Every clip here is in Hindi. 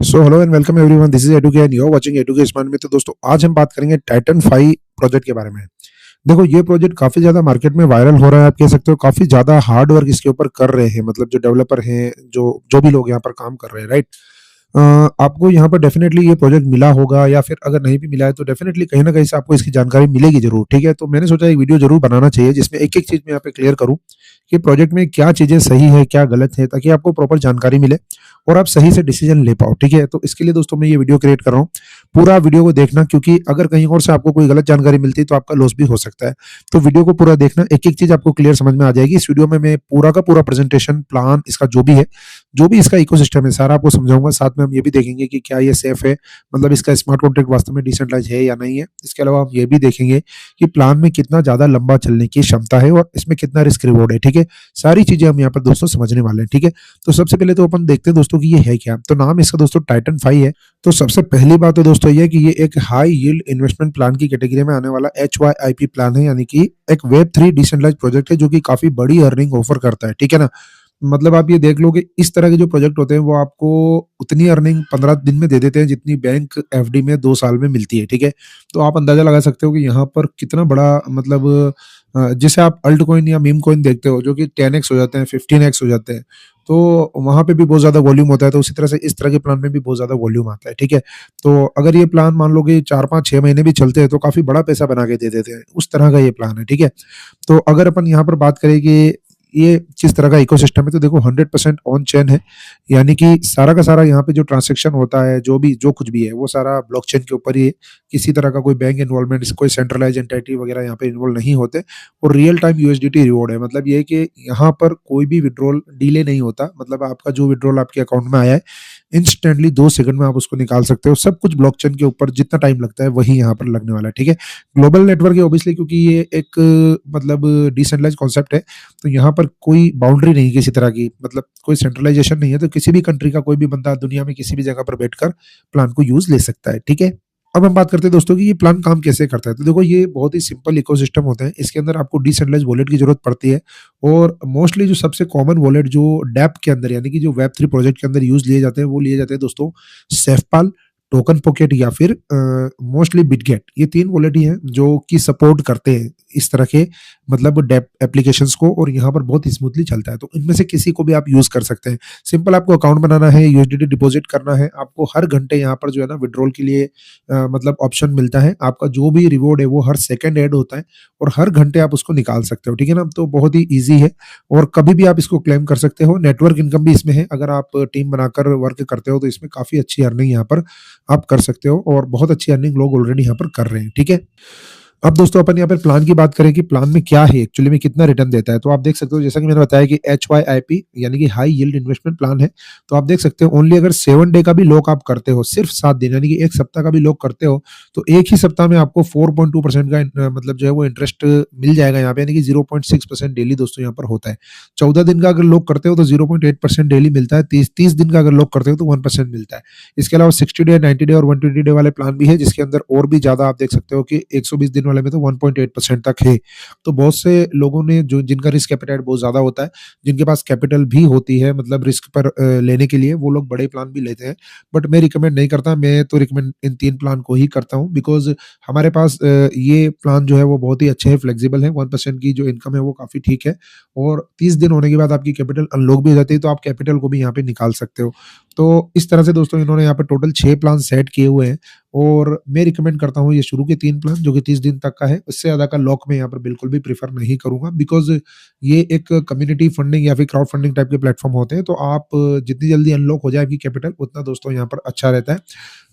So hello and welcome everyone, this is Edukey and you are watching Edukey smart में। तो दोस्तों आज हम बात करेंगे टाइटन 5 प्रोजेक्ट के बारे में। देखो ये प्रोजेक्ट काफी ज्यादा मार्केट में वायरल हो रहा है, आप कह सकते हो काफी ज्यादा हार्ड वर्क इसके ऊपर कर रहे हैं, मतलब जो डेवलपर हैं, जो जो भी लोग यहाँ पर काम कर रहे हैं, राइट। आपको यहाँ पर डेफिनेटली ये प्रोजेक्ट मिला होगा, या फिर अगर नहीं भी मिला है तो डेफिनेटली कहीं ना कहीं से आपको इसकी जानकारी मिलेगी जरूर, ठीक है। तो मैंने सोचा एक वीडियो जरूर बनाना चाहिए जिसमें एक एक चीज मैं यहाँ पे क्लियर करूँ कि प्रोजेक्ट में क्या चीजें सही है क्या गलत है, ताकि आपको प्रॉपर जानकारी मिले और आप सही से डिसीजन ले पाओ, ठीक है। तो इसके लिए दोस्तों मैं ये वीडियो क्रिएट कर रहा हूँ। पूरा वीडियो को देखना, क्योंकि अगर कहीं और से आपको कोई गलत जानकारी मिलती है तो आपका लॉस भी हो सकता है। तो वीडियो को पूरा देखना, एक एक चीज आपको क्लियर समझ में आ जाएगी। इस वीडियो में मैं पूरा का पूरा प्रेजेंटेशन प्लान इसका जो भी है, जो भी इसका इकोसिस्टम है, सारा आपको समझाऊंगा। साथ में हम ये भी देखेंगे कि क्या ये सेफ है, मतलब इसका स्मार्ट कॉन्ट्रैक्ट वास्तव में डिसेंट्रलाइज है या नहीं है। इसके अलावा हम ये भी देखेंगे कि प्लान में कितना ज्यादा लंबा चलने की क्षमता है और इसमें कितना रिस्क रिवॉर्ड है, ठीक है। सारी चीजें हम यहाँ पर दोस्तों समझने वाले हैं, ठीक है। तो सबसे पहले तो अपन देखते हैं दोस्तों कि ये है क्या। तो नाम इसका दोस्तों टाइटन 5 है। तो सबसे पहली बात तो दोस्तों ये है कि ये एक हाई यील्ड इन्वेस्टमेंट प्लान की कैटेगरी में आने वाला HYIP प्लान है, यानी कि एक वेब 3 डिसेंट्रलाइज प्रोजेक्ट है जो कि काफी बड़ी अर्निंग ऑफर करता है, ठीक है ना। मतलब आप ये देख लो कि इस तरह के जो प्रोजेक्ट होते हैं वो आपको उतनी अर्निंग 15 दिन में दे देते हैं जितनी बैंक एफडी में 2 साल में मिलती है, ठीक है। तो आप अंदाजा लगा सकते हो कि यहाँ पर कितना बड़ा मतलब जैसे आप अल्ट कॉइन या मीम कॉइन देखते हो जो कि 10x हो जाते हैं, 15x हो जाते हैं। तो वहां पे भी बहुत ज्यादा वॉल्यूम होता है, तो उसी तरह से इस तरह के प्लान में भी बहुत ज्यादा वॉल्यूम आता है, ठीक है। तो अगर ये प्लान मान लो कि 4 5 6 महीने भी चलते हैं तो काफी बड़ा पैसा बना के दे देते हैं, उस तरह का ये प्लान है, ठीक है। तो अगर अपन यहाँ पर बात करें कि ये किस तरह का इकोसिस्टम है, तो देखो 100% ऑन चेन है, यानी कि सारा का सारा यहाँ पे जो ट्रांजेक्शन होता है, जो भी जो कुछ भी है वो सारा ब्लॉकचेन के ऊपर ही है। किसी तरह का कोई बैंक इन्वॉल्वमेंट, कोई सेंट्रलाइज एंटिटी वगैरह यहाँ पे इन्वॉल्व नहीं होते। और रियल टाइम यूएसडीटी रिवॉर्ड है, मतलब ये है कि यहाँ पर कोई भी विड्रॉल डिले नहीं होता। मतलब आपका जो विड्रॉल आपके अकाउंट में आया है, इंस्टेंटली 2 सेकंड में आप उसको निकाल सकते हो। सब कुछ ब्लॉकचेन के ऊपर, जितना टाइम लगता है वही यहाँ पर लगने वाला है, ठीक है। ग्लोबल नेटवर्क है ऑब्वियसली, क्योंकि ये एक मतलब डिसेंट्रलाइज कॉन्सेप्ट है। तो यहाँ पर कोई बाउंड्री नहीं किसी तरह की, मतलब कोई सेंट्रलाइजेशन नहीं है। तो किसी भी कंट्री का कोई भी बंदा दुनिया में किसी भी जगह पर बैठकर प्लान को यूज ले सकता है, ठीक है। अब हम बात करते हैं दोस्तों कि ये प्लान काम कैसे करता है। तो देखो ये बहुत ही सिंपल इकोसिस्टम होता है। इसके अंदर आपको डिसेंट्रलाइज वॉलेट की जरूरत पड़ती है, और मोस्टली जो सबसे कॉमन वॉलेट जो डैप के अंदर, यानी कि जो वेब 3 प्रोजेक्ट के अंदर यूज लिए जाते हैं, वो लिए जाते हैं दोस्तों सेफपाल, टोकन पॉकेट या फिर मोस्टली बिटगेट। ये 3 वॉलेट ही हैं जो कि सपोर्ट करते हैं इस तरह के मतलब डेप एप्लीकेशंस को, और यहाँ पर बहुत स्मूथली चलता है। तो इनमें से किसी को भी आप यूज कर सकते हैं। सिंपल आपको अकाउंट बनाना है, यूएसडीटी डिपॉजिट करना है, आपको हर घंटे यहाँ पर जो है ना विड्रॉल के लिए मतलब ऑप्शन मिलता है। आपका जो भी रिवॉर्ड है वो हर सेकंड ऐड होता है, और हर घंटे आप उसको निकाल सकते हो, ठीक है ना। तो बहुत ही ईजी है, और कभी भी आप इसको क्लेम कर सकते हो। नेटवर्क इनकम भी इसमें है, अगर आप टीम बनाकर वर्क करते हो तो इसमें काफी अच्छी अर्निंग यहाँ पर आप कर सकते हो, और बहुत अच्छी अर्निंग लोग ऑलरेडी यहाँ पर कर रहे हैं, ठीक है। अब दोस्तों अपन यहाँ पर प्लान की बात करें कि प्लान में क्या है एक्चुअली में, कितना रिटर्न देता है। तो आप देख सकते हो, जैसा कि मैंने बताया कि HYIP यानी कि हाई यील्ड इन्वेस्टमेंट प्लान है। तो आप देख सकते हो ओनली अगर 7 डे का भी लॉक आप करते हो, सिर्फ 7 दिन यानी कि 1 सप्ताह का भी लॉक करते हो, तो एक ही सप्ताह में आपको 4.2% का मतलब जो है वो इंटरेस्ट मिल जाएगा यहाँ पे, यानी कि 0.6% डेली दोस्तों यहाँ पर होता है। 14 दिन का अगर लॉक करते हो तो 0.8% डेली मिलता है। 30 दिन का अगर लॉक करते हो तो 1% मिलता है। इसके अलावा 60 डे, 90 डे और 120 डे वाले प्लान भी है, जिसके अंदर और भी ज्यादा आप देख सकते हो कि 120 दिन वाले में तो 1.8% तक है। तो बहुत से लोगों ने जो जिनका रिस्क कैपिटल बहुत ज्यादा होता है, जिनके पास कैपिटल भी होती है मतलब रिस्क पर लेने के लिए, वो लोग बड़े प्लान भी लेते हैं। बट मैं रिकमेंड नहीं करता। मैं तो रिकमेंड इन 3 प्लान को ही करता हूँ, बिकॉज हमारे पास ये प्लान जो है वो बहुत ही अच्छे है, फ्लेक्सिबल है। 1% की जो इनकम है वो काफी ठीक है, और 30 दिन होने के बाद आपकी कैपिटल अनलॉक भी हो जाती है, तो आप कैपिटल को भी यहाँ पे निकाल सकते हो। तो इस तरह से दोस्तों इन्होंने यहाँ पे टोटल 6 प्लान सेट किए हुए हैं, और मैं रिकमेंड करता हूँ ये शुरू के 3 प्लान जो कि 30 दिन तक का है। उससे ज्यादा का लॉक में यहाँ पर बिल्कुल भी प्रीफर नहीं करूंगा, बिकॉज ये एक कम्युनिटी फंडिंग या फिर क्राउड फंडिंग टाइप के प्लेटफॉर्म होते हैं। तो आप जितनी जल्दी अनलॉक हो जाए आपकी कैपिटल, उतना दोस्तों यहाँ पर अच्छा रहता है।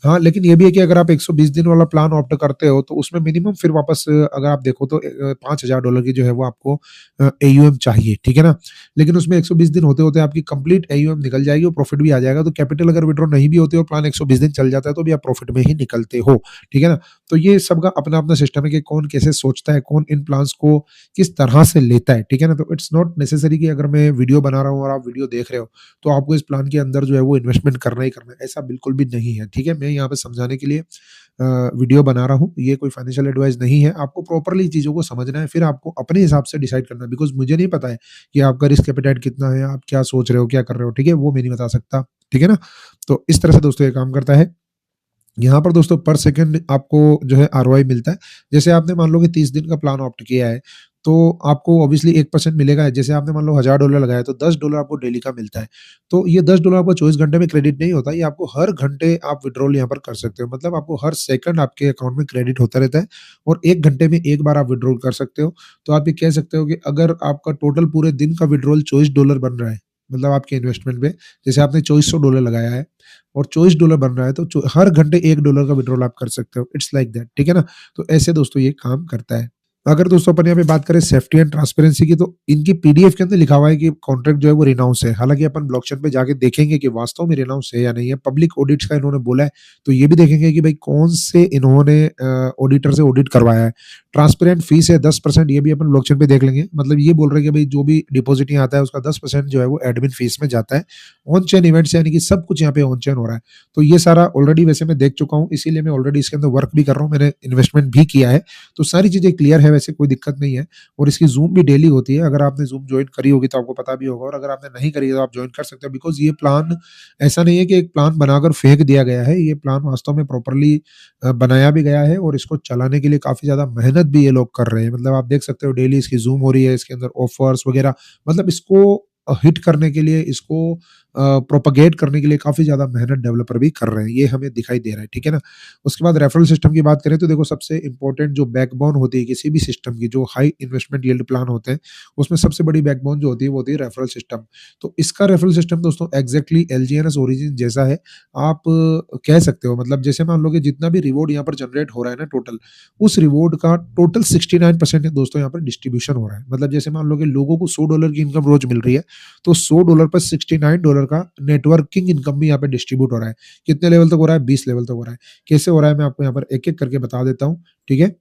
हाँ, लेकिन ये भी है कि अगर आप 120 दिन वाला प्लान ऑप्ट करते हो तो उसमें मिनिमम फिर वापस अगर आप देखो तो $5000 की जो है वो आपको AUM चाहिए, ठीक है ना। लेकिन उसमें 120 दिन होते होते आपकी कंप्लीट AUM निकल जाएगी और प्रॉफिट भी आ जाएगा। तो कैपिटल अगर विड्रॉ नहीं भी होती और प्लान 120 दिन चल जाता है तो भी आप प्रॉफिट में ही निकलते हो, ठीक है ना। तो ये सबका अपना अपना सिस्टम है कि कौन कैसे सोचता है, कौन इन प्लान्स को किस तरह से लेता है, ठीक है ना। तो इट्स नॉट नेसेसरी कि अगर मैं वीडियो बना रहा हूँ और आप वीडियो देख रहे हो तो आपको इस प्लान के अंदर जो है वो इन्वेस्टमेंट करना ही करना है, ऐसा बिल्कुल भी नहीं है, ठीक है। मैं यहाँ पे समझाने के लिए वीडियो बना रहा हूँ, ये कोई फाइनेंशियल एडवाइस नहीं है। आपको प्रॉपर्ली चीज़ों को समझना है, फिर आपको अपने हिसाब से डिसाइड करना है, बिकॉज़ मुझे नहीं पता है कि आपका रिस्क एपेटाइट कितना है, आप क्या सोच रहे हो, क्या कर रहे हो, ठीक है? वो मैं नहीं बता सकता। ठीक है ना? तो इस तरह से दोस्तों ये काम करता है। यहाँ पर दोस्तों पर सेकंड आपको जो है आरओआई मिलता है। जैसे आपने मान लो कि 30 दिन का प्लान ऑप्ट किया है, तो आपको ऑब्वियसली 1% मिलेगा। जैसे आपने मान लो $1000 लगाया, तो $10 आपको डेली का मिलता है। तो ये $10 आपको 24 घंटे में क्रेडिट नहीं होता, ये आपको हर घंटे आप विथड्रॉल यहाँ पर कर सकते हो। मतलब आपको हर सेकंड आपके अकाउंट में क्रेडिट होता रहता है और 1 घंटे में 1 बार आप विथड्रॉल कर सकते हो। तो आप ये कह सकते हो कि अगर आपका टोटल पूरे दिन का विथड्रॉल $24 बन रहा है, मतलब आपके इन्वेस्टमेंट पे, जैसे आपने $2400 लगाया है और $24 बन रहा है, तो हर घंटे $1 का विड्रॉल आप कर सकते हो। इट्स लाइक दैट, ठीक है ना? तो ऐसे दोस्तों ये काम करता है। अगर दोस्तों अपन यहाँ पे बात करें सेफ्टी एंड ट्रांसपेरेंसी की, तो इनकी पीडीएफ के अंदर लिखा हुआ है कि कॉन्ट्रैक्ट जो है वो रिनाउंस है। हालांकि अपन ब्लॉकचेन पे जाके देखेंगे कि वास्तव में रिनाउंस है या नहीं है। पब्लिक ऑडिट्स का इन्होंने बोला है, तो ये भी देखेंगे कि भाई कौन से इन्होंने ऑडिटर से ऑडिट करवाया है। ट्रांसपेरेंट फीस है 10%, ये भी अपन ब्लॉकचेन पे देख लेंगे। मतलब ये बोल रहे हैं कि भाई जो भी डिपॉजिट यहाँ आता है उसका 10% जो है वो एडमिन फीस में जाता है। ऑन चेन इवेंट्स यानी कि सब कुछ यहाँ पे ऑन चेन हो रहा है। तो ये सारा ऑलरेडी वैसे मैं देख चुका हूँ, इसीलिए मैं ऑलरेडी इसके अंदर वर्क भी कर रहा हूँ, मैंने इन्वेस्टमेंट भी किया है। तो सारी चीज़ें क्लियर है, वैसे कोई दिक्कत नहीं है। और इसकी ज़ूम भी डेली होती है। अगर आपने ज़ूम जॉइन करी होगी तो आपको पता भी होगा, और अगर आपने नहीं करी है तो आप जॉइन कर सकते हो। बिकॉज़ ये प्लान ऐसा नहीं है कि एक प्लान बनाकर फेंक दिया गया है। ये प्लान वास्तव में प्रॉपर्ली बनाया भी गया है और इसको चलाने के लिए काफ़ी ज़्यादा मेहनत भी ये लोग कर रहे हैं। मतलब आप देख सकते हो डेली इसकी ज़ूम हो रही है, इसके अंदर ऑफर्स वगैरह, मतलब इसको हिट करने के लिए, इसको प्रोपेगेट करने के लिए काफ़ी ज़्यादा मेहनत डेवलपर भी कर रहे हैं, ये हमें दिखाई दे रहा है, ठीक है ना? उसके बाद रेफरल सिस्टम की बात करें तो देखो, सबसे इम्पोर्टेंट जो बैकबोन होती है किसी भी सिस्टम की, जो हाई इन्वेस्टमेंट यील्ड प्लान होते हैं, उसमें सबसे बड़ी बैकबोन जो होती है वो होती है रेफरल सिस्टम। तो इसका रेफरल सिस्टम दोस्तों एग्जैक्टली एलजीएनएस ओरिजिन जैसा है। आप कह सकते हो, मतलब जैसे मान लो कि जितना भी रिवॉर्ड यहाँ पर जनरेट हो रहा है ना टोटल, उस रिवॉर्ड का टोटल 69% दोस्तों यहाँ पर डिस्ट्रीब्यूशन हो रहा है। मतलब जैसे मान लो कि लोगों को $100 की इनकम रोज मिल रही है, तो $100 पर $69 का नेटवर्किंग इनकम भी यहाँ पे डिस्ट्रीब्यूट हो रहा है। कितने लेवल तक हो रहा है? 20 लेवल तक हो रहा है। कैसे हो रहा है मैं आपको यहाँ पर एक-एक करके बता देता हूँ, ठीक है?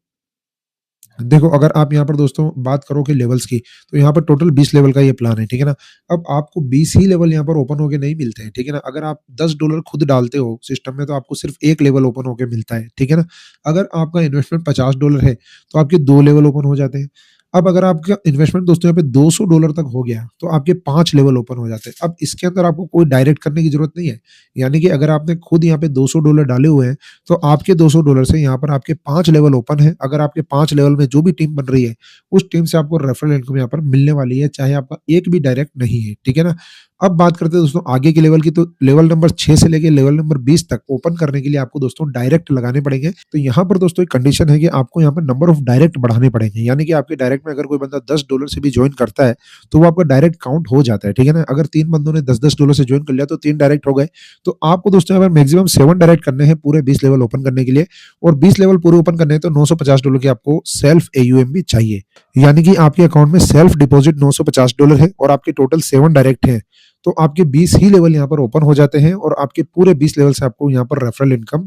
देखो, अगर आप यहाँ पर दोस्तों बात करो कि लेवल्स की, तो यहाँ पर टोटल 20 लेवल का ये प्लान है, ठीक है ना? अब आपको 20 ही लेवल यहाँ पर ओपन होके नहीं मिलते हैं, ठीक है ना? अगर आप $10 खुद डालते हो सिस्टम में, तो आपको सिर्फ 1 लेवल ओपन होके मिलता है, ठीक है ना? अगर आपका इन्वेस्टमेंट $50 है, तो आपके 2 लेवल ओपन हो जाते हैं। अब अगर आपका इन्वेस्टमेंट दोस्तों यहाँ पे $200 तक हो गया, तो आपके 5 लेवल ओपन हो जाते हैं। अब इसके अंदर आपको कोई डायरेक्ट करने की ज़रूरत नहीं है। यानी कि अगर आपने खुद यहाँ पे $200 डाले हुए हैं, तो आपके $200 से यहाँ पर आपके 5 लेवल ओपन है। अगर आपके 5 लेवल में जो भी टीम बन रही है, उस टीम से आपको रेफरल इनकम यहाँ पर मिलने वाली है, चाहे आपका एक भी डायरेक्ट नहीं है, ठीक है ना? अब बात करते हैं दोस्तों आगे के लेवल की, तो लेवल नंबर 6 से लेके लेवल नंबर 20 तक ओपन करने के लिए आपको दोस्तों डायरेक्ट लगाने पड़ेंगे। तो यहाँ पर दोस्तों एक कंडीशन है कि आपको यहाँ पर नंबर ऑफ डायरेक्ट बढ़ाने पड़ेंगे। यानी कि आपके डायरेक्ट में अगर कोई बंदा $10 से भी जॉइन करता है, तो वो आपका डायरेक्ट काउंट हो जाता है, ठीक है ना? अगर 3 बंदों ने $10-10 से जॉइन कर लिया, तो 3 डायरेक्ट हो गए। तो आपको दोस्तों यहाँ पर मैक्सिमम 7 डायरेक्ट करने हैं पूरे 20 लेवल ओपन करने के लिए, और 20 लेवल पूरे ओपन करने हैं तो $950 की आपको सेल्फ एयूएम भी चाहिए। यानी कि आपके अकाउंट में सेल्फ डिपॉजिट $950 है और आपके टोटल 7 डायरेक्ट हैं। तो आपके 20 ही लेवल यहाँ पर ओपन हो जाते हैं और आपके पूरे 20 लेवल से आपको यहाँ पर रेफरल इनकम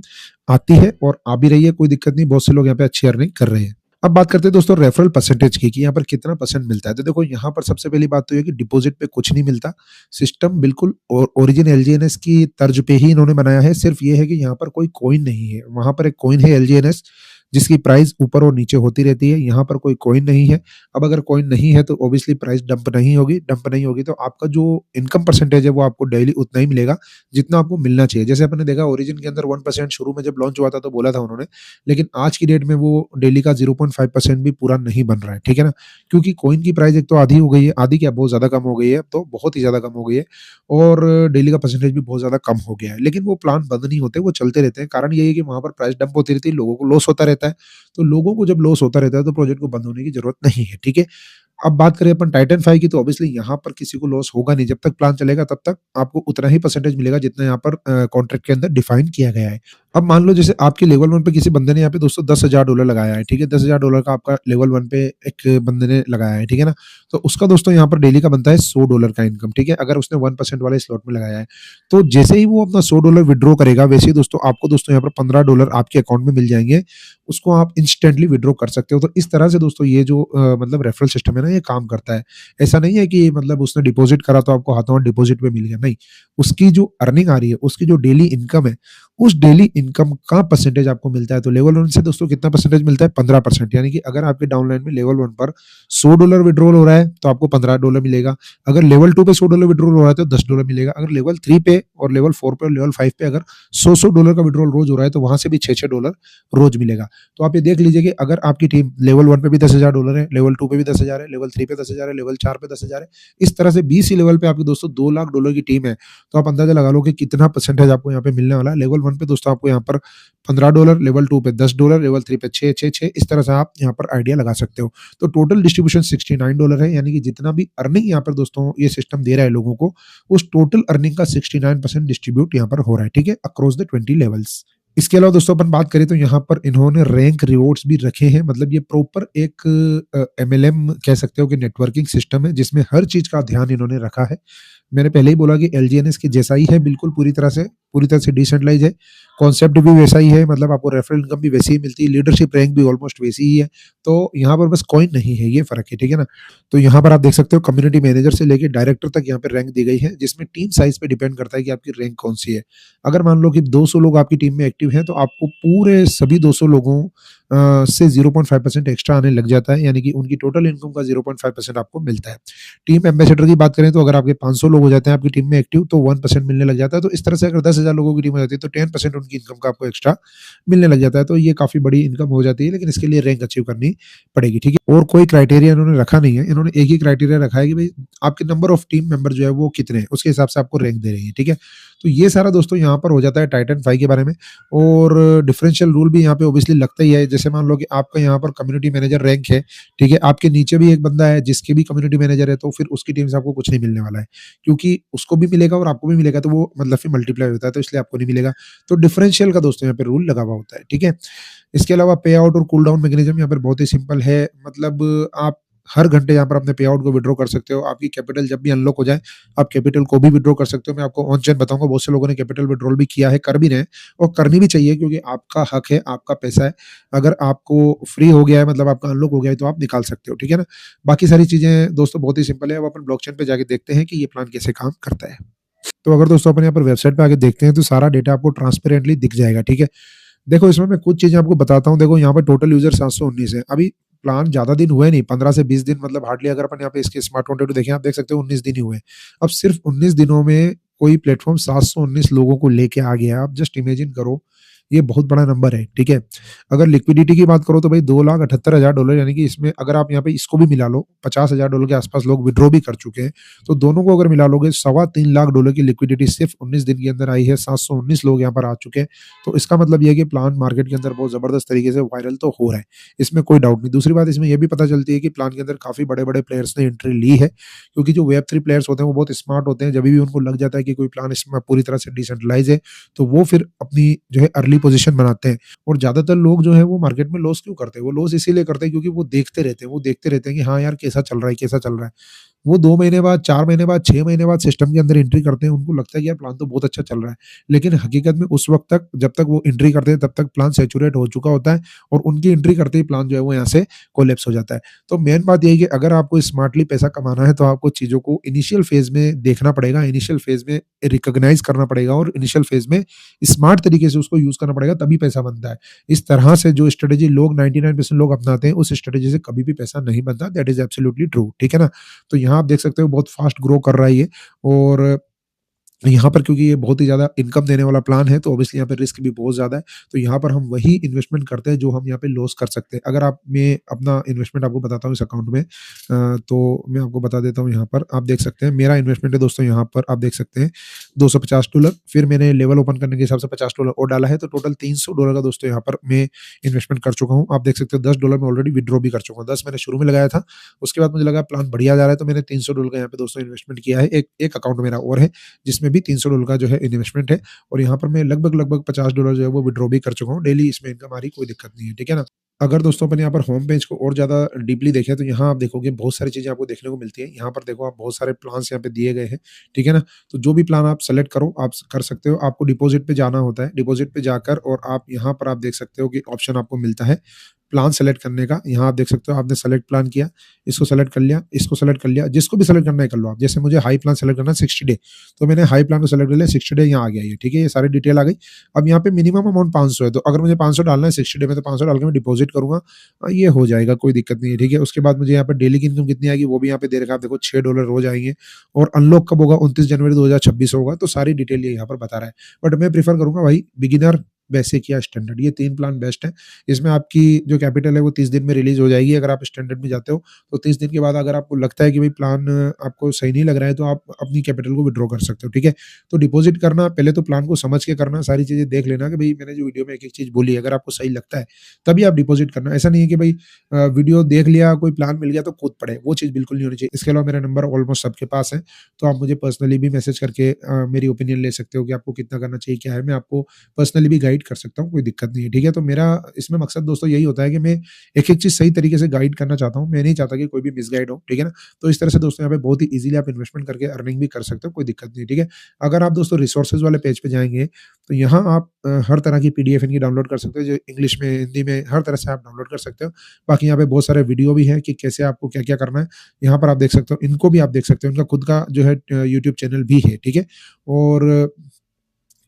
आती है और आ भी रही है, कोई दिक्कत नहीं। बहुत से लोग यहाँ पे अच्छी अर्निंग कर रहे हैं। अब बात करते हैं दोस्तों रेफरल परसेंटेज की, कि यहाँ पर कितना परसेंट मिलता है। तो देखो, यहाँ पर सबसे पहली बात तो ये कि डिपॉजिट पे कुछ नहीं मिलता। सिस्टम बिल्कुल ओरिजिन एलजीएनएस की तर्ज पे ही इन्होंने बनाया है। सिर्फ ये है कि यहाँ पर कोई कॉइन नहीं है। वहां पर एक कॉइन है एलजीएनएस, जिसकी प्राइस ऊपर और नीचे होती रहती है। यहाँ पर कोई कॉइन नहीं है। अब अगर कॉइन नहीं है तो ऑब्वियसली प्राइस डंप नहीं होगी। डंप नहीं होगी तो आपका जो इनकम परसेंटेज है वो आपको डेली उतना ही मिलेगा जितना आपको मिलना चाहिए। जैसे आपने देखा ओरिजिन के अंदर 1% शुरू में जब लॉन्च हुआ था तो बोला था उन्होंने, लेकिन आज की डेट में वो डेली का 0.5% भी पूरा नहीं बन रहा है, ठीक है ना? क्योंकि कॉइन की प्राइस एक तो आधी हो गई है, आधी क्या बहुत ज़्यादा कम हो गई है, अब तो बहुत ही ज़्यादा कम हो गई है, और डेली का परसेंटेज भी बहुत ज़्यादा कम हो गया है। लेकिन वो प्लान बंद नहीं होते, वो चलते रहते हैं। कारण यही है कि वहाँ पर प्राइस डंप होती रहती है, लोगों को लॉस होता रहता है। तो लोगों को जब लॉस होता रहता है तो प्रोजेक्ट को बंद होने की ज़रूरत नहीं है, ठीक है? अब बात करें अपन टाइटन 5 की, तो ऑब्वियसली यहाँ पर किसी को लॉस होगा नहीं। जब तक प्लान चलेगा तब तक आपको उतना ही परसेंटेज मिलेगा जितना यहाँ पर कॉन्ट्रैक्ट के अंदर डिफाइन किया गया है। अब मान लो जैसे आपके लेवल 1 पे किसी बंदे ने यहाँ पे दोस्तों $10,000 लगाया है, ठीक है? $10,000 का आपका लेवल 1 पे एक बंदे ने लगाया है, ठीक है ना? तो उसका दोस्तों यहाँ पर डेली का बनता है $100 का इनकम, ठीक है? अगर उसने 1% वाले स्लॉट में लगाया है, तो जैसे ही वो अपना $100 विथड्रॉ करेगा, वैसे ही दोस्तों आपको दोस्तों यहाँ पर $15 आपके अकाउंट में मिल जाएँगे। उसको आप इंस्टेंटली विथड्रॉ कर सकते हो। तो इस तरह से दोस्तों ये जो मतलब रेफरल सिस्टम है ना, ये काम करता है। ऐसा नहीं है कि मतलब उसने डिपॉज़िट करा तो आपको हाथों-हाथ डिपॉज़िट पे मिल गया, नहीं। उसकी जो अर्निंग आ रही है, उसकी जो डेली इनकम है, उस डेली इनकम का परसेंटेज आपको मिलता है, तो लेवल 1 से दोस्तों कितना परसेंटेज मिलता है? 15%। यानी कि अगर आपके डाउनलाइन में लेवल 1 पर $100 विड्रॉल हो रहा है, तो आपको $15 मिलेगा। अगर लेवल 2 पे $100 विड्रॉल हो रहा है, तो $10 मिलेगा। अगर लेवल 3 पे और लेवल 4 पे और लेवल 5 पे अगर $100 का विड्रॉल रोज़ हो रहा है, तो वहाँ से भी $6-6 रोज़ मिलेगा। तो आप ये देख लीजिए कि अगर आपकी टीम लेवल 1 पे भी $10,000 है, लेवल 2 पे भी 10,000 है, लेवल 3 पे 10,000 है, लेवल 4 पे 10,000 है, इस तरह से 20 ही लेवल पे आपके दोस्तों $2 लाख की टीम है। तो आप अंदाज़ा लगा लो कि कितना परसेंटेज आपको यहाँ पे मिलने वाला है। लेवल 1 पे दोस्तों आपको यहाँ पर $15, लेवल 2 पे $10, लेवल 3 पे 6, 6, 6, इस तरह से आप यहाँ पर आइडिया लगा सकते हो। तो टोटल डिस्ट्रीब्यूशन $69 है, यानी कि जितना भी अर्निंग यहाँ पर दोस्तों ये सिस्टम दे रहा है लोगों को, उस टोटल अर्निंग का 69% डिस्ट्रीब्यूट यहाँ पर हो रहा है, ठीक है? Across the 20 levels. इसके अलावा दोस्तों अपन बात करें तो यहाँ पर इन्होंने रैंक रिवॉर्ड्स भी रखे हैं, मतलब ये प्रॉपर एक एमएलएम कह सकते हो कि नेटवर्किंग सिस्टम है, जिसमें हर चीज़ का ध्यान इन्होंने रखा है। मैंने पहले ही बोला कि एलजीएनएस के जैसा ही है, बिल्कुल पूरी तरह से डिसेंट्रलाइज़ है। कॉन्सेप्ट भी वैसा ही है, मतलब आपको रेफरल इनकम भी वैसी ही मिलती है, लीडरशिप रैंक भी ऑलमोस्ट वैसी ही है। तो यहाँ पर बस कॉइन नहीं है, ये फ़र्क है, ठीक है ना? तो यहाँ पर आप देख सकते हो कम्युनिटी मैनेजर से लेके डायरेक्टर तक यहाँ पे रैंक दी गई है, जिसमें टीम साइज़ पे डिपेंड करता है कि आपकी रैंक कौन-सी है। अगर मान लो कि 200 लोग आपकी टीम में एक्टिव हैं, तो आपको पूरे सभी 200 लोगों से 0.5% एक्स्ट्रा आने लग जाता है, यानी कि उनकी टोटल इनकम का 0.5% आपको मिलता है। टीम एम्बेसडर की बात करें तो अगर आपके 500 लोग हो जाते हैं आपकी टीम में एक्टिव, तो 1% मिलने लग जाता है। तो इस तरह से अगर 10,000 लोगों की टीम हो जाती है, तो 10% उनकी इनकम का आपको एक्स्ट्रा मिलने लग जाता है। तो ये काफ़ी बड़ी इनकम हो जाती है, लेकिन इसके लिए रैंक अचीव करनी पड़ेगी, ठीक है? और कोई क्राइटेरिया इन्होंने रखा नहीं है, इन्होंने एक ही क्राइटेरिया रखा है कि भई आपके नंबर ऑफ टीम मेंबर जो है वो कितने हैं, उसके हिसाब से आपको रैंक दे रही है, ठीक है? तो ये सारा दोस्तों यहाँ पर हो जाता है टाइटन 5 के बारे में। और डिफरेंशियल रूल भी यहाँ पे ऑब्वियसली लगता ही है। जैसे मान लो कि आपका यहाँ पर कम्युनिटी मैनेजर रैंक है, ठीक है? आपके नीचे भी एक बंदा है जिसके भी कम्युनिटी मैनेजर है, तो फिर उसकी टीम से आपको कुछ नहीं मिलने वाला है, क्योंकि उसको भी मिलेगा और आपको भी मिलेगा, तो वो मतलब फिर मल्टीप्लाई होता है, तो इसलिए आपको नहीं मिलेगा। तो डिफरेंशियल का दोस्तों यहाँ पे रूल लगा हुआ होता है, ठीक है? इसके अलावा पे आउट और कूल डाउन मैकेनिज्म यहाँ पर बहुत ही सिंपल है, मतलब आप हर घंटे यहाँ पर अपने पे आउट को विथड्रॉ कर सकते हो। आपकी कैपिटल जब भी अनलॉक हो जाए, आप कैपिटल को भी विथड्रॉ कर सकते हो। मैं आपको ऑन चेन बताऊँगा, बहुत से लोगों ने कैपिटल विथड्रॉल भी किया है, कर भी रहे हैं और करनी भी चाहिए, क्योंकि आपका हक है, आपका पैसा है। अगर आपको फ्री हो गया है, मतलब आपका अनलॉक हो गया है, तो आप निकाल सकते हो, ठीक है ना? बाकी सारी चीज़ें दोस्तों बहुत ही सिंपल है। अब अपन ब्लॉकचेन पे जाके देखते हैं कि ये प्लान कैसे काम करता है। तो अगर दोस्तों अपन यहाँ पर वेबसाइट पे आके देखते हैं, तो सारा डेटा आपको ट्रांसपेरेंटली दिख जाएगा, ठीक है? देखो, इसमें मैं कुछ चीज़ें आपको बताता हूँ। देखो, यहाँ पे टोटल यूज़र 719 है। अभी प्लान ज़्यादा दिन हुए नहीं, 15 से 20 दिन, मतलब हार्डली अगर अपन यहाँ पे इसके स्मार्ट कॉन्ट्रैक्ट देखें, आप देख सकते हो 19 दिन ही हुए हैं। अब सिर्फ़ 19 दिनों में कोई प्लेटफ़ॉर्म 719 लोगों को लेके आ गया है। आप जस्ट इमेजिन करो, ये बहुत बड़ा नंबर है, ठीक है? अगर लिक्विडिटी की बात करो तो भाई $2,78,000, यानी कि इसमें अगर आप यहाँ पे इसको भी मिला लो, $50,000 के आस-पास लोग विथड्रॉ भी कर चुके हैं। तो दोनों को अगर मिला लोगे, सवा $3 लाख की लिक्विडिटी सिर्फ़ 19 दिन के अंदर आई है, 719 लोग यहाँ पर आ चुके हैं। तो इसका मतलब ये है कि प्लान मार्केट के अंदर बहुत ज़बरदस्त तरीके से वायरल तो हो रहा है, इसमें कोई डाउट नहीं। दूसरी बात इसमें ये भी पता चलती है कि प्लान के अंदर काफ़ी बड़े-बड़े प्लेयर्स ने एंट्री ली है, क्योंकि जो वेब 3 प्लेयर्स होते हैं वो बहुत स्मार्ट होते हैं। जभी भी उनको लग जाता है कि कोई प्लान इसमें पूरी तरह से डिसेंट्रलाइज़ है, तो वो फिर अपनी जो है अर्ली पोज़ीशन बनाते हैं। और ज़्यादातर लोग जो है वो मार्केट में लॉस क्यों करते हैं? वो लॉस इसीलिए करते हैं क्योंकि वो देखते रहते हैं कि हाँ यार, कैसा चल रहा है, कैसा चल रहा है। वो 2 महीने बाद, 4 महीने बाद, 6 महीने बाद सिस्टम के अंदर एंट्री करते हैं, उनको लगता है कि यार प्लान तो बहुत अच्छा चल रहा है। लेकिन हकीकत में उस वक़्त तक, जब तक वो एंट्री करते हैं, तब तक प्लान सैचुरेट हो चुका होता है और उनकी एंट्री करते ही प्लान जो है वो यहाँ से कोलैप्स हो जाता है। तो मेन बात ये है कि अगर आपको स्मार्टली पैसा कमाना है, तो आपको चीज़ों को इनिशियल फ़ेज़ में देखना पड़ेगा, इनिशियल फ़ेज़ में रिकॉग्नाइज़ करना पड़ेगा और इनिशियल फ़ेज़ में स्मार्ट तरीके से उसको यूज़ करना पड़ेगा, तभी पैसा बनता है। इस तरह से जो स्ट्रैटेजी लोग 99% लोग अपनाते हैं, उस स्ट्रैटेजी से कभी भी पैसा नहीं बनता। दैट इज़ एब्सोल्यूटली ट्रू, ठीक है ना? तो यहाँ आप देख सकते हो बहुत फास्ट ग्रो कर रहा है ये। और यहाँ पर क्योंकि ये बहुत ही ज़्यादा इनकम देने वाला प्लान है, तो ऑब्वियसली यहाँ पे रिस्क भी बहुत ज़्यादा है। तो यहाँ पर हम वही इन्वेस्टमेंट करते हैं जो हम यहाँ पे लॉस कर सकते हैं। अगर आप मैं अपना इन्वेस्टमेंट आपको बताता हूँ इस अकाउंट में, तो मैं आपको बता देता हूँ। यहाँ पर आप देख सकते हैं मेरा इन्वेस्टमेंट है दोस्तों, यहाँ पर आप देख सकते हैं $250। फिर मैंने लेवल ओपन करने के हिसाब से $50 और डाला है, तो टोटल $300 का दोस्तों यहाँ पर मैं इन्वेस्टमेंट कर चुका हूँ। आप देख सकते हो $10 मैं ऑलरेडी विथड्रॉ भी कर चुका हूँ। 10 मैंने शुरू में लगाया था, उसके बाद मुझे लगा प्लान बढ़िया जा रहा है, तो मैंने $300 का यहाँ पे दोस्तों इन्वेस्टमेंट किया है। एक अकाउंट मेरा और है, जिसमें भी $300 का जो है इन्वेस्टमेंट है, और यहाँ पर मैं लगभग $50 जो है वो विथड्रॉ भी कर चुका हूँ। डेली इसमें इनकम आ रही, कोई दिक्कत नहीं है, ठीक है ना? अगर दोस्तों अपन यहाँ पर होम पेज को और ज़्यादा डीपली देखें, तो यहाँ आप देखोगे बहुत सारी चीज़ें आपको देखने को मिलती हैं। यहाँ पर देखो, आप बहुत सारे प्लान्स यहाँ पे दिए गए हैं, ठीक है ना? तो जो भी प्लान आप सेलेक्ट करो, आप कर सकते हो। आपको डिपॉज़िट पे जाना होता है, डिपॉज़िट पे जाकर और आप यहाँ पर आप देख सकते हो कि ऑप्शन आपको मिलता है प्लान सेलेक्ट करने का। यहाँ आप देख सकते हो, आपने सेलेक्ट प्लान किया, इसको सेलेक्ट कर लिया, इसको सेलेक्ट कर लिया, जिसको भी सेलेक्ट करना है कर लो आप। जैसे मुझे हाई प्लान सेलेक्ट करना है 60 डे, तो मैंने हाई प्लान को सेलेक्ट कर लिया, 60 डे यहाँ आ गया ये, ठीक है? ये सारी डिटेल आ गई। अब यहाँ पे मिनिमम अमाउंट 500 है, तो अगर मुझे 500 डालना है 60 डे में, तो 500 डाल के मैं डिपॉज़िट करूँगा, ये हो जाएगा, कोई दिक्कत नहीं है, ठीक है? उसके बाद मुझे यहाँ पे डेली की इनकम कितनी आएगी वो भी यहाँ पे दे रखा है, आप देखो $6 रोज़ आएँगे, और अनलॉक कब होगा? 29 जनवरी 2026 होगा, तो सारी डिटेल ये यहाँ पर बता रहा है। बट मैं प्रेफ़र करूँगा भाई बिगिनर, बेसिक या स्टैंडर्ड, ये 3 प्लान बेस्ट हैं। इसमें आपकी जो कैपिटल है वो 30 दिन में रिलीज़ हो जाएगी अगर आप स्टैंडर्ड में जाते हो, तो 30 दिन के बाद अगर आपको लगता है कि भाई प्लान आपको सही नहीं लग रहा है, तो आप अपनी कैपिटल को विथड्रॉ कर सकते हो, ठीक है? तो डिपॉज़िट करना, पहले तो प्लान को समझ के करना, सारी चीज़ें देख लेना कि भई मैंने जो वीडियो में एक-एक चीज़ बोली है, अगर आपको सही लगता है, तभी आप डिपॉज़िट करना। ऐसा नहीं है कि भई वीडियो देख लिया, कोई प्लान मिल गया तो कूद पड़े, वो चीज़ बिल्कुल नहीं होनी चाहिए। इसके अलावा मेरा नंबर ऑलमोस्ट सबके पास है, तो आप मुझे पर्सनली भी मैसेज करके मेरी ओपिनियन ले सकते हो कि आपको कितना करना चाहिए, क्या है? मैं आपको पर्सनली भी गाइड कर सकता हूँ, कोई दिक्कत नहीं है, ठीक है? तो मेरा इसमें मकसद दोस्तों यही होता है कि मैं एक-एक चीज़ सही तरीके से गाइड करना चाहता हूँ, मैं नहीं चाहता कि कोई भी मिसगाइड हो, ठीक है ना? तो इस तरह से दोस्तों यहाँ पे बहुत ही ईज़िली आप इन्वेस्टमेंट करके अर्निंग भी कर सकते हो, कोई दिक्कत नहीं, ठीक है? अगर आप दोस्तों रिसोर्सेज़ वाले पेज पे जाएँगे, तो यहाँ आप हर तरह की पीडीएफ इनकी डाउनलोड कर सकते हो, जो इंग्लिश में, हिंदी में, हर तरह से आप डाउनलोड कर सकते हो। बाकी यहाँ पे बहुत सारे वीडियो भी हैं कि कैसे आपको क्या-क्या करना है, यहाँ पर आप देख सकते हो, इनको भी आप देख सकते हो, इनका खुद का जो है यूट्यूब चैनल भी है, ठीक है? और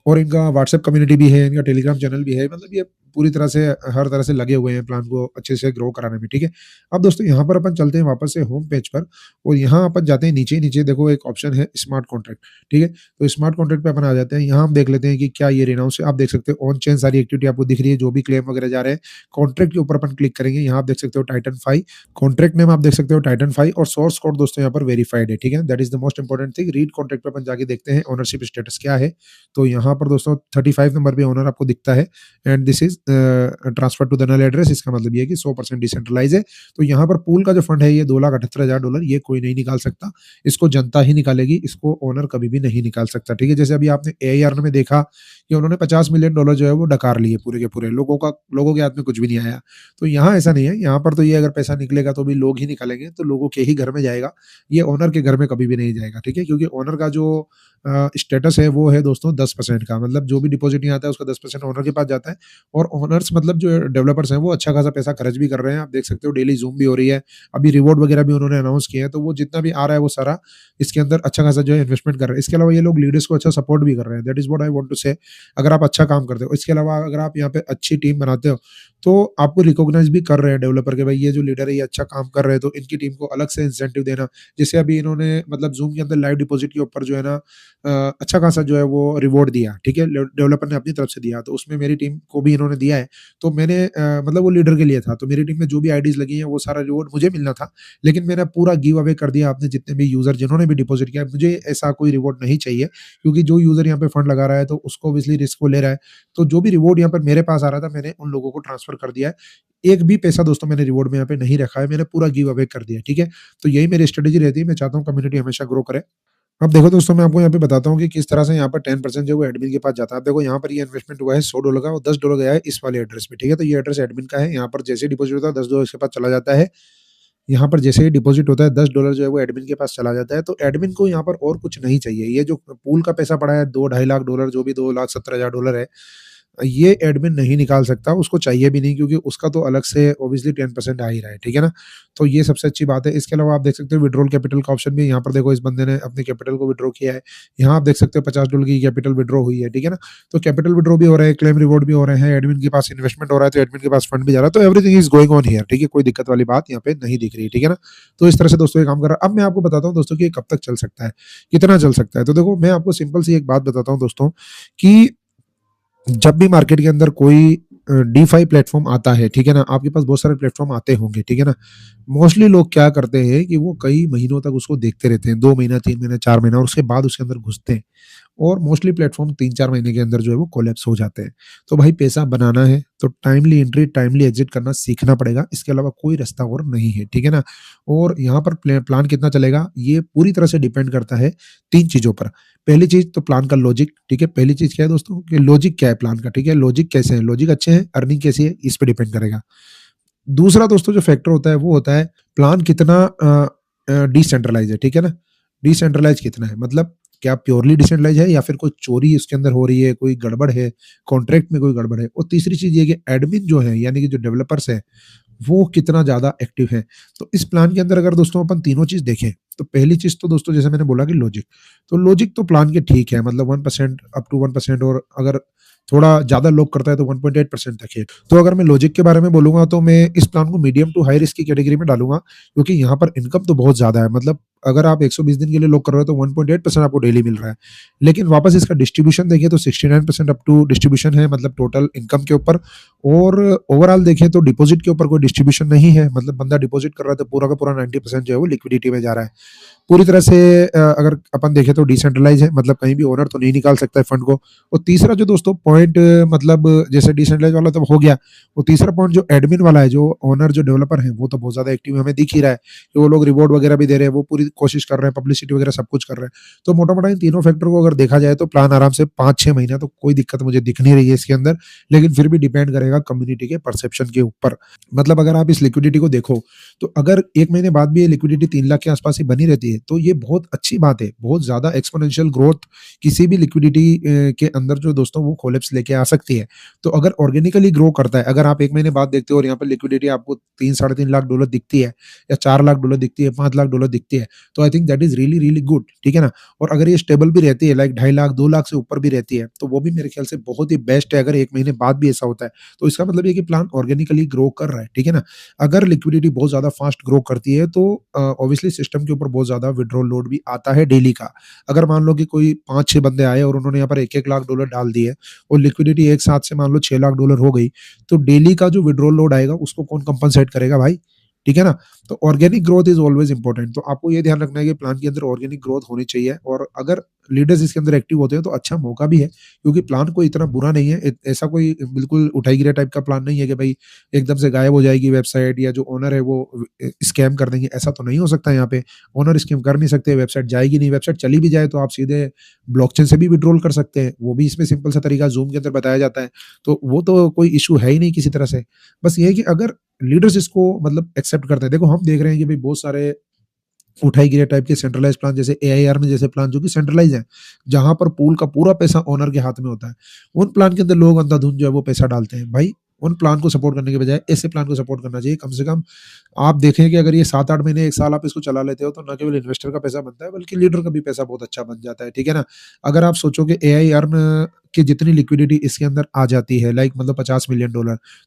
और इनका व्हाट्सएप कम्युनिटी भी है, इनका टेलीग्राम चैनल भी है, मतलब ये पूरी तरह से हर तरह से लगे हुए हैं प्लान को अच्छे से ग्रो कराने में, ठीक है? अब दोस्तों यहाँ पर अपन चलते हैं वापस से होम पेज पर, और यहाँ अपन जाते हैं नीचे, नीचे देखो एक ऑप्शन है स्मार्ट कॉन्ट्रैक्ट, ठीक है? तो स्मार्ट कॉन्ट्रैक्ट पे अपन आ जाते हैं, यहाँ हम देख लेते हैं कि क्या ये रेनाउंस है, आप देख सकते हो ऑन चेन सारी एक्टिविटी आपको दिख रही है, जो भी क्लेम वगैरह जा रहे हैं, कॉन्ट्रैक्ट के ऊपर अपन क्लिक करेंगे, यहाँ आप देख सकते हो टाइटन 5, कॉन्ट्रैक्ट नेम आप देख सकते हो टाइटन 5, और सोर्स कोड दोस्तों यहाँ पर वेरिफाइड है, ठीक है? That is the most important thing. Read contract पे अपन जाके देखते हैं ओनरशिप स्टेटस क्या है, तो यहाँ पर दोस्तों 35 नंबर पे ओनर आपको दिखता है, and this is transfer to the null address, इसका मतलब ये है कि 100% डिसेंट्रलाइज़ है। तो यहाँ पर पूल का जो फंड है ये $2,78,000, ये कोई नहीं निकाल सकता, इसको जनता ही निकालेगी, इसको ओनर कभी भी नहीं निकाल सकता, ठीक है? जैसे अभी आपने एआईआर में देखा कि उन्होंने $50 मिलियन जो है वो डकार लिए पूरे के पूरे, लोगों के हाथ में कुछ भी नहीं आया। तो यहाँ ऐसा नहीं है, यहाँ पर तो ये अगर पैसा निकलेगा तो भी लोग ही निकालेंगे, तो लोगों के ही घर में जाएगा, ये ओनर के घर में कभी भी नहीं जाएगा, ठीक है? क्योंकि ओनर का जो स्टेटस है वो है दोस्तों 10% का, मतलब जो भी डिपॉज़िट नहीं आता है उसका 10% ओनर के पास जाता है, और ओनर्स मतलब जो डेवलपर्स हैं वो अच्छा खासा पैसा खर्च भी कर रहे हैं। आप देख सकते हो डेली ज़ूम भी हो रही है, अभी रिवॉर्ड वगैरह भी उन्होंने अनाउंस किए हैं, तो वो जितना भी आ रहा है वो सारा इसके अंदर अच्छा खासा जो है इन्वेस्टमेंट कर रहे हैं। इसके अलावा ये लोग लीडर्स को अच्छा सपोर्ट भी कर रहे हैं, that is what I want to say. अगर आप अच्छा काम करते हो, इसके अलावा अगर आप यहाँ पे अच्छी टीम बनाते हो, तो आपको रिकॉग्नाइज़ भी कर रहे हैं डेवलपर के, भाई ये जो लीडर है ये अच्छा काम कर रहे हैं, तो इनकी टीम को अलग से इंसेंटिव देना। जैसे अभी इन्होंने मतलब ज़ूम के अंदर लाइव डिपॉज़िट के ऊपर जो है ना अच्छा खासा जो है वो रिवॉर्ड दिया, ठीक है? डेवलपर ने अपनी तरफ से दिया, तो उसमें मेरी टीम को भी इन्होंने दिया है। तो मैंने मतलब वो लीडर के लिए था, तो मेरी टीम में जो भी आईडीज़ लगी हैं वो सारा रिवॉर्ड मुझे मिलना था, लेकिन मैंने पूरा गिव अवे कर दिया। आपने जितने भी यूज़र जिन्होंने भी डिपॉज़िट किया है, मुझे ऐसा कोई रिवॉर्ड नहीं चाहिए, क्योंकि जो यूज़र यहाँ पे फंड लगा रहा है तो उसको ऑब्वियसली रिस्क वो ले रहा है। तो जो भी रिवॉर्ड यहाँ पर मेरे पास आ रहा था, मैंने उन लोगों को ट्रांसफ़र कर दिया है। एक भी पैसा दोस्तों मैंने रिवॉर्ड में यहाँ पे नहीं रखा है, मैंने पूरा गिव अवे कर दिया है, ठीक है? तो यही मेरी स्ट्रेटेजी रहती है, मैं चाहता हूँ कम्युनिटी हमेशा ग्रो करे। अब देखो दोस्तों, मैं आपको यहाँ पे बताता हूँ कि किस तरह से यहाँ पर 10% जो है वो एडमिन के पास जाता है। अब देखो यहाँ पर ये इन्वेस्टमेंट हुआ है $100 का, और $10 गया है इस वाले एड्रेस पे, ठीक है? तो ये एड्रेस एडमिन का है, यहाँ पर जैसे ही डिपॉज़िट होता है $10 इसके पास चला जाता है। यहाँ पर जैसे ही डिपॉज़िट होता है $10 जो है वो एडमिन के पास चला जाता है, तो एडमिन को यहाँ पर और कुछ नहीं चाहिए। ये जो पूल का पैसा पड़ा है 2 ढाई लाख डॉलर, जो भी $2,70,000 है, ये एडमिन नहीं निकाल सकता, उसको चाहिए भी नहीं, क्योंकि उसका तो अलग से ऑब्वियसली 10% आ ही रहा है, ठीक है ना? तो ये सबसे अच्छी बात है। इसके अलावा आप देख सकते हो विथड्रॉल कैपिटल का ऑप्शन भी है, यहाँ पर देखो इस बंदे ने अपने कैपिटल को विथड्रॉ किया है। यहाँ आप देख सकते हो $50 की कैपिटल विथड्रॉ हुई है, ठीक है ना? तो कैपिटल विथड्रॉ भी हो रहा है, क्लेम रिवॉर्ड भी हो रहे हैं, एडमिन के पास इन्वेस्टमेंट हो रहा है, तो एडमिन के पास फंड भी जा रहा है, तो everything is going on here, ठीक है? कोई दिक्कत वाली बात यहाँ पे नहीं दिख रही, ठीक है ना? तो इस तरह से दोस्तों ये काम कर रहा है। अब मैं आपको बताता हूँ दोस्तों कि ये कब तक चल सकता है, कितना चल सकता है? तो देखो, मैं आपको सिंपल सी एक बात बताता हूँ दोस्तों, कि जब भी मार्केट के अंदर कोई डीफाई प्लेटफ़ॉर्म आता है, ठीक है ना? आपके पास बहुत सारे प्लेटफ़ॉर्म आते होंगे, ठीक है ना? मोस्टली लोग क्या करते हैं कि वो कई महीनों तक उसको देखते रहते हैं, 2 महीना, 3 महीना, 4 महीना, और उसके बाद उसके अंदर घुसते हैं, और मोस्टली प्लेटफ़ॉर्म 3-4 महीने के अंदर जो है वो कोलैप्स हो जाते हैं। तो भाई पैसा बनाना है, तो टाइमली एंट्री, टाइमली एग्ज़िट करना सीखना पड़ेगा, इसके अलावा कोई रास्ता और नहीं है, ठीक है ना? और यहाँ पर प्लान कितना चलेगा, ये पूरी तरह से डिपेंड करता है 3 चीज़ों पर। पहली चीज़ तो प्लान का लॉजिक, ठीक है? पहली चीज़ क्या है दोस्तों, कि लॉजिक क्या है प्लान का, ठीक है? लॉजिक कैसे है, लॉजिक अच्छे हैं, अर्निंग कैसी है, इस पे डिपेंड करेगा। दूसरा दोस्तों जो फैक्टर होता है वो होता है प्लान कितना डिसेंट्रलाइज़ है, ठीक है ना? डिसेंट्रलाइज कितना है, मतलब क्या प्योरली डिसेंट्रलाइज है या फिर कोई चोरी उसके अंदर हो रही है, कोई गड़बड़ है, कॉन्ट्रैक्ट में कोई गड़बड़ है। और तीसरी चीज़ ये है कि एडमिन जो है यानी कि जो डेवलपर्स हैं, वो कितना ज़्यादा एक्टिव है। तो इस प्लान के अंदर अगर दोस्तों अपन तीनों चीज़ देखें, तो पहली चीज़ तो दोस्तों जैसे मैंने बोला कि लॉजिक, तो लॉजिक तो प्लान के ठीक है, मतलब 1% अप टू 1%, और अगर थोड़ा ज़्यादा लोग करता है तो 1.8% तक है। तो अगर मैं लॉजिक के बारे में बोलूँगा तो मैं इस प्लान को मीडियम टू हाई रिस्क की कैटेगरी में डालूँगा, क्योंकि यहाँ पर इनकम तो बहुत ज़्यादा है। मतलब अगर आप 120 दिन के लिए लॉक कर रहे हो तो 1.8% आपको डेली मिल रहा है। लेकिन वापस इसका डिस्ट्रीब्यूशन देखिए तो 69% अप टू डिस्ट्रीब्यूशन है, मतलब टोटल इनकम के ऊपर। और ओवरऑल देखें तो डिपॉज़िट के ऊपर कोई डिस्ट्रीब्यूशन नहीं है, मतलब बंदा डिपॉज़िट कर रहा है तो पूरा का पूरा 90% जो है वो लिक्विडिटी में जा रहा है। पूरी तरह से अगर अपन देखें तो डिसेंट्रलाइज है, मतलब कहीं भी ओनर तो नहीं निकाल सकता है फंड को। और तीसरा जो दोस्तों पॉइंट, मतलब जैसे डिसेंट्रलाइज वाला तो हो गया, वो तीसरा पॉइंट जो एडमिन वाला है, जो ओनर जो डेवलपर है वो तो बहुत ज्यादा एक्टिव हमें दिख ही रहा है कि वो लोग रिवॉर्ड वगैरह भी दे रहे हैं, वो पूरी कोशिश कर रहे हैं, पब्लिसिटी वगैरह सब कुछ कर रहे हैं। तो मोटा मोटा इन तीनों फैक्टर को अगर देखा जाए तो प्लान आराम से 5-6 महीना तो कोई दिक्कत मुझे दिख नहीं रही है इसके अंदर। लेकिन फिर भी डिपेंड करेगा कम्युनिटी के परसेप्शन के ऊपर। मतलब अगर आप इस लिक्विडिटी को देखो तो अगर 1 महीने बाद भी ये लिक्विडिटी 3 लाख के आसपास ही बनी रहती है, तो ये बहुत अच्छी बात है। बहुत ज़्यादा एक्स्पोनेंशियल ग्रोथ किसी भी लिक्विडिटी के अंदर जो दोस्तों वो कोलैप्स लेके आ सकती है। तो अगर ऑर्गेनिकली ग्रो करता है, अगर आप 1 महीने बाद देखते हो और यहाँ पर लिक्विडिटी आपको 3 साढ़े 3 लाख डॉलर दिखती है, या 4 लाख डॉलर दिखती है, 5 लाख डॉलर दिखती है, तो I think that is really, really good, ठीक है ना? और अगर ये स्टेबल भी रहती है, लाइक 2.5 लाख, 2 लाख से ऊपर भी रहती है, तो वो भी मेरे ख्याल से बहुत ही बेस्ट है। अगर 1 महीने बाद भी ऐसा होता है, तो इसका मतलब ये है कि प्लान ऑर्गेनिकली ग्रो कर रहा है, ठीक है ना? अगर लिक्विडिटी बहुत ज़्यादा फास्ट ग्रो करती है तो ऑब्वियसली सिस्टम के ऊपर बहुत ज़्यादा विथड्रॉल लोड भी आता है डेली का। अगर मान लो कि कोई 5-6 बंदे आए और उन्होंने यहाँ पर 1-1 लाख डॉलर डाल दिए और लिक्विडिटी एक साथ से मान लो 6 लाख डॉलर हो गई, तो डेली का जो विथड्रॉल लोड आएगा उसको कौन कंपनसेट करेगा भाई? ठीक है ना? तो organic growth is always important. तो आपको ये ध्यान रखना है कि प्लान के अंदर ऑर्गेनिक ग्रोथ होनी चाहिए, और अगर लीडर्स इसके अंदर एक्टिव होते हैं तो अच्छा मौका भी है, क्योंकि प्लान कोई इतना बुरा नहीं है। ऐसा कोई बिल्कुल उठाई-गिराई टाइप का प्लान नहीं है कि भाई एकदम से गायब हो जाएगी वेबसाइट, या जो ओनर है वो स्कैम कर देंगे, ऐसा तो नहीं हो सकता यहाँ पे। ओनर स्कैम कर नहीं सकते, वेबसाइट जाएगी नहीं, वेबसाइट चली भी जाए तो आप सीधे ब्लॉकचेन से भी विथड्रॉल कर सकते हैं, वो भी इसमें सिंपल सा तरीका ज़ूम के अंदर बताया जाता है। तो वो तो कोई इश्यू है ही नहीं किसी तरह से। बस ये है कि अगर लीडर्स इसको मतलब एक्सेप्ट करते हैं, देखो हम देख रहे हैं कि भाई बहुत सारे उठाई गिरे टाइप के सेंट्रलाइज़ प्लान जैसे एआईआर में जैसे प्लान जो कि सेंट्रलाइज़ हैं, जहाँ पर पूल का पूरा पैसा ओनर के हाथ में होता है। उन प्लान के अंदर लोग अंधाधुंध जो है वो पैसा डालते हैं। भाई उन प्लान को सपोर्ट करने के बजाय ऐसे प्लान को सपोर्ट करना चाहिए। कम से कम आप देखें कि अगर ये 7-8 महीने 1 साल आप इसको चला लेते हो तो ना केवल इन्वेस्टर का पैसा बनता है बल्कि लीडर का भी पैसा बहुत अच्छा बन जाता है, ठीक है ना? अगर आप सोचो कि एआई अर्न की जितनी लिक्विडिटी इसके अंदर आ जाती है, लाइक मतलब $50 मिलियन,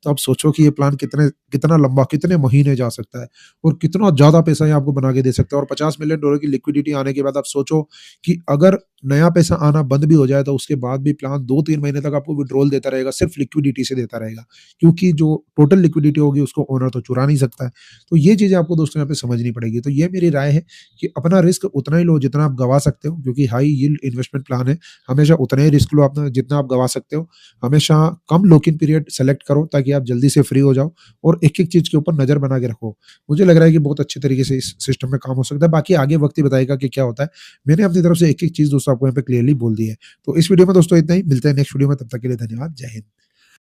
तो आप सोचो कि ये प्लान कितना लंबा, कितने महीने जा सकता है और कितना ज़्यादा पैसा ये आपको बना के दे सकता है। और $50 मिलियन की लिक्विडिटी आने के बाद आप सोचो कि अगर नया पैसा आना बंद भी हो जाए तो उसके बाद भी प्लान 2-3 महीने तक आपको विथड्रॉल देता रहेगा, सिर्फ लिक्विडिटी से देता रहेगा। क्योंकि जो टोटल लिक्विडिटी होगी उसको ओनर तो चुरा नहीं सकता है। तो ये चीज़ें आपको दोस्तों यहाँ पे समझनी पड़ेगी। तो ये मेरी राय है कि अपना रिस्क उतना ही लो जितना आप गँवा सकते हो, क्योंकि हाई यील्ड इन्वेस्टमेंट प्लान है। हमेशा उतना ही रिस्क लो अपना जितना आप गँवा सकते हो। हमेशा कम लॉक इन पीरियड सेलेक्ट करो ताकि आप जल्दी से फ्री हो जाओ, और एक-एक चीज़ के ऊपर नज़र बना के रखो। मुझे लग रहा है कि बहुत अच्छे तरीके से इस सिस्टम में काम हो सकता है। बाकी आगे वक़्त ही बताएगा कि क्या होता है। मैंने अपनी तरफ से एक-एक चीज़ दोस्तों आपको यहाँ पे क्लियरली बोल दी है। तो इस वीडियो में दोस्तों इतना ही। मिलते हैं नेक्स्ट वीडियो में, तब तक के लिए धन्यवाद। जय हिंद।